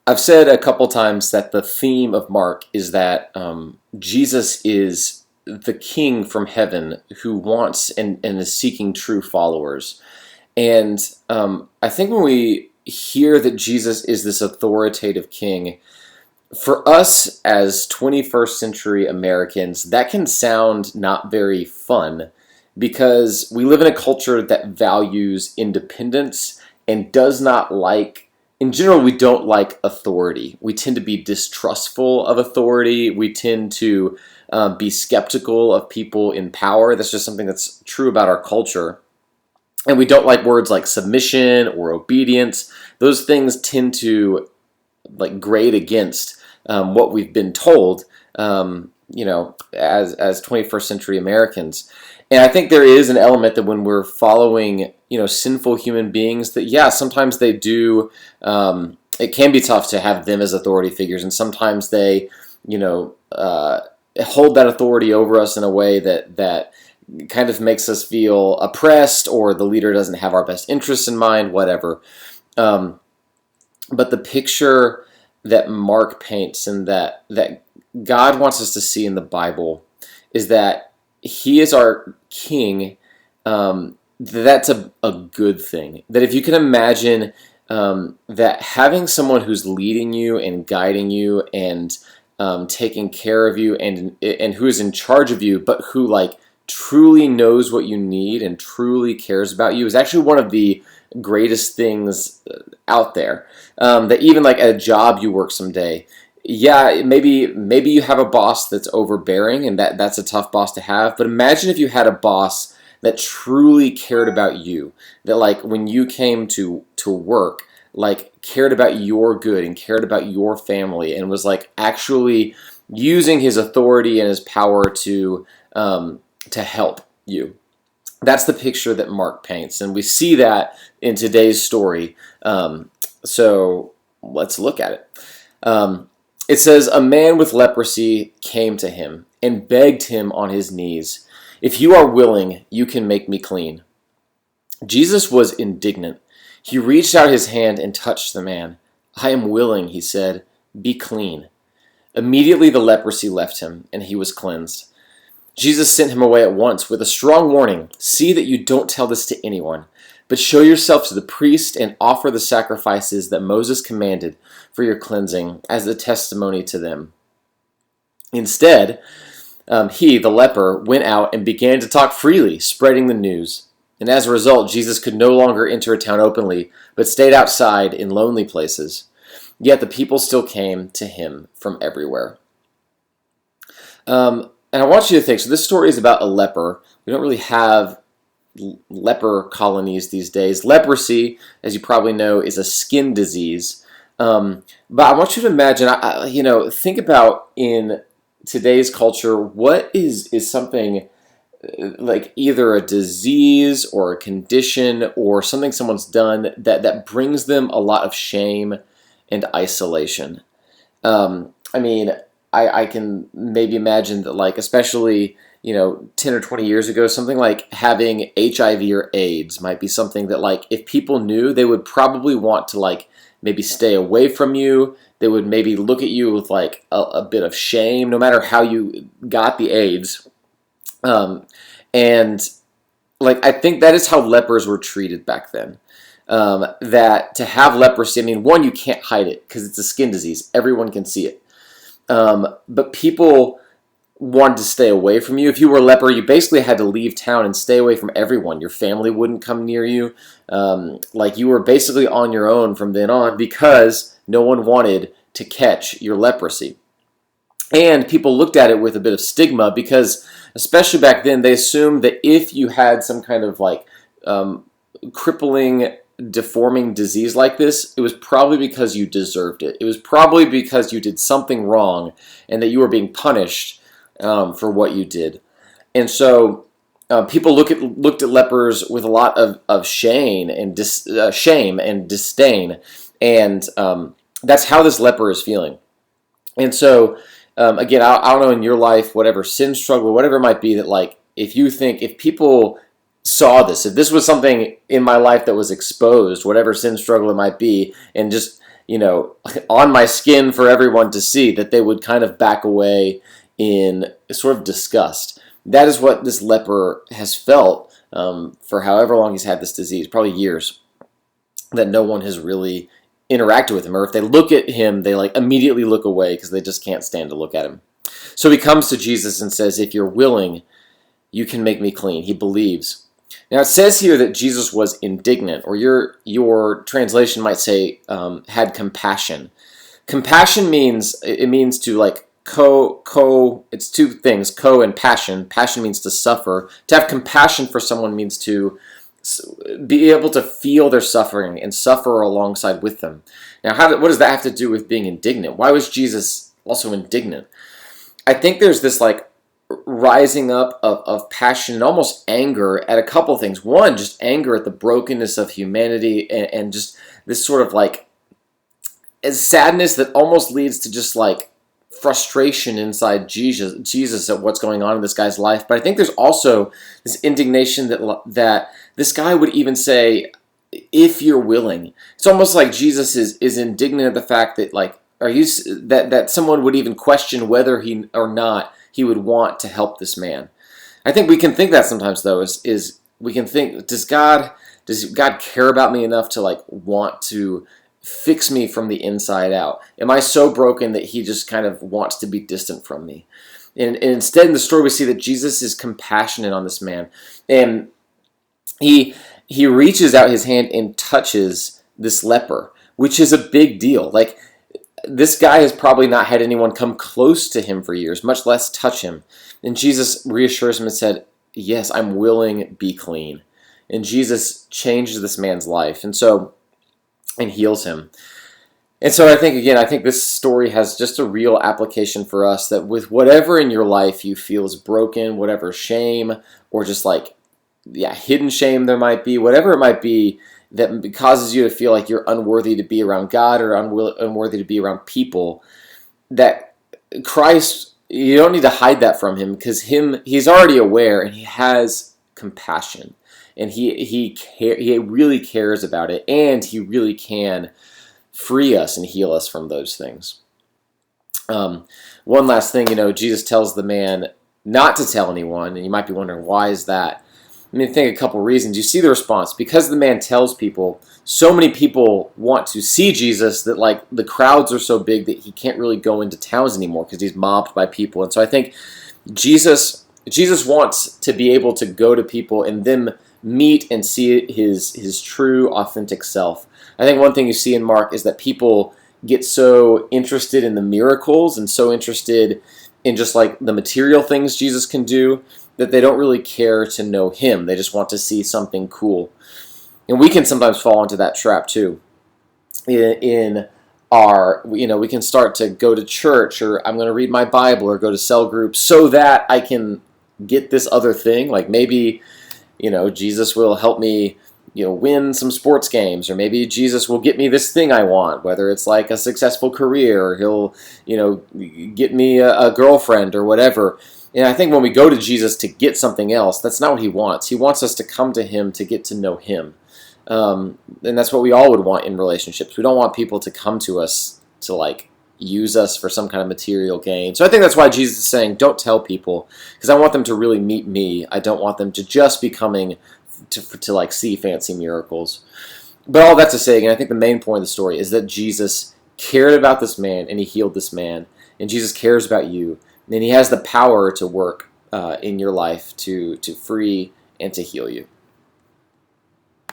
I've said a couple times that the theme of Mark is that Jesus is the king from heaven who wants and is seeking true followers. And I think when we hear that Jesus is this authoritative king, for us as 21st century Americans, that can sound not very fun because we live in a culture that values independence and does not like, in general, we don't like authority. We tend to be distrustful of authority. We tend to be skeptical of people in power. That's just something that's true about our culture. And we don't like words like submission or obedience. Those things tend to like grade against what we've been told, as 21st century Americans. And I think there is an element that when we're following, sinful human beings, that yeah, sometimes they do. It can be tough to have them as authority figures, and sometimes they, hold that authority over us in a way that kind of makes us feel oppressed, or the leader doesn't have our best interests in mind, whatever. But the picture that Mark paints and that God wants us to see in the Bible is that He is our King. That's a good thing. That if you can imagine that having someone who's leading you and guiding you and taking care of you and who is in charge of you, but who truly knows what you need and truly cares about you, is actually one of the greatest things out there. That even at a job you work someday, yeah, maybe you have a boss that's overbearing, and that's a tough boss to have. But imagine if you had a boss that truly cared about you, that when you came to work, cared about your good and cared about your family, and was actually using his authority and his power to help you. That's the picture that Mark paints, and we see that in today's story. So let's look at it. It says, "A man with leprosy came to him and begged him on his knees, 'If you are willing, you can make me clean.' Jesus was indignant. He reached out his hand and touched the man. 'I am willing,' he said. 'Be clean.' Immediately the leprosy left him, and he was cleansed. Jesus sent him away at once with a strong warning. 'See that you don't tell this to anyone, but show yourself to the priest and offer the sacrifices that Moses commanded for your cleansing as a testimony to them.' Instead, he, the leper, went out and began to talk freely, spreading the news. And as a result, Jesus could no longer enter a town openly, but stayed outside in lonely places. Yet the people still came to him from everywhere." And I want you to think, so this story is about a leper. We don't really have leper colonies these days. Leprosy, as you probably know, is a skin disease. But I want you to imagine, think about in today's culture, what is something either a disease or a condition or something someone's done that brings them a lot of shame and isolation. I can maybe imagine that, especially, 10 or 20 years ago, something like having HIV or AIDS might be something that, if people knew, they would probably want to, maybe stay away from you. They would maybe look at you with, a bit of shame, no matter how you got the AIDS. And, I think that is how lepers were treated back then. That to have leprosy, one, you can't hide it because it's a skin disease. Everyone can see it. But people wanted to stay away from you. If you were a leper, you basically had to leave town and stay away from everyone. Your family wouldn't come near you. You were basically on your own from then on because no one wanted to catch your leprosy. And people looked at it with a bit of stigma because, especially back then, they assumed that if you had some kind of crippling, deforming disease like this, it was probably because you deserved it. It was probably because you did something wrong and that you were being punished for what you did. And so people looked at lepers with a lot of shame and disdain, and that's how this leper is feeling. And so again, I don't know in your life, whatever sin struggle, whatever it might be, that if people saw this, if this was something in my life that was exposed, whatever sin struggle it might be, and just on my skin for everyone to see, that they would kind of back away in sort of disgust. That is what this leper has felt for however long he's had this disease, probably years, that no one has really interacted with him. Or if they look at him, they like immediately look away because they just can't stand to look at him. So he comes to Jesus and says, if you're willing, you can make me clean. He believes. Now it says here that Jesus was indignant, or your translation might say had compassion. Compassion means to like it's two things, co and passion. Passion means to suffer. To have compassion for someone means to be able to feel their suffering and suffer alongside with them. Now, what does that have to do with being indignant? Why was Jesus also indignant? I think there's this like rising up of passion and almost anger at a couple things. One, just anger at the brokenness of humanity, and just this sort of like sadness that almost leads to just like frustration inside Jesus at what's going on in this guy's life. But I think there's also this indignation that this guy would even say, if you're willing. It's almost like Jesus is indignant at the fact that like, that someone would even question whether he or not he would want to help this man. I think we can think that sometimes, though, is we can think, does God care about me enough to like want to fix me from the inside out? Am I so broken that he just kind of wants to be distant from me? And instead, in the story, we see that Jesus is compassionate on this man, and he reaches out his hand and touches this leper, which is a big deal. Like, this guy has probably not had anyone come close to him for years, much less touch him. And Jesus reassures him and said, yes, I'm willing, be clean. And Jesus changes this man's life and heals him. And so I think this story has just a real application for us, that with whatever in your life you feel is broken, whatever shame or just like, hidden shame there might be, whatever it might be, that causes you to feel like you're unworthy to be around God or unworthy to be around people, that Christ, you don't need to hide that from him, because he's already aware and he has compassion, and he really cares about it, and he really can free us and heal us from those things. One last thing, Jesus tells the man not to tell anyone, and you might be wondering, why is that? I mean, think a couple reasons. You see the response. Because the man tells people, so many people want to see Jesus that like the crowds are so big that he can't really go into towns anymore because he's mobbed by people. And so I think Jesus wants to be able to go to people and them meet and see his true, authentic self. I think one thing you see in Mark is that people get so interested in the miracles and so interested in just like the material things Jesus can do, that they don't really care to know him. They just want to see something cool. And we can sometimes fall into that trap too. We can start to go to church, or I'm going to read my Bible, or go to cell groups so that I can get this other thing. Like maybe, Jesus will help me, win some sports games, or maybe Jesus will get me this thing I want, whether it's like a successful career, or he'll, get me a girlfriend or whatever. And I think when we go to Jesus to get something else, that's not what he wants. He wants us to come to him to get to know him. And that's what we all would want in relationships. We don't want people to come to us to like use us for some kind of material gain. So I think that's why Jesus is saying, don't tell people, because I want them to really meet me. I don't want them to just be coming to like see fancy miracles. But all that to say, again, I think the main point of the story is that Jesus cared about this man and he healed this man. And Jesus cares about you. And he has the power to work in your life to free and to heal you.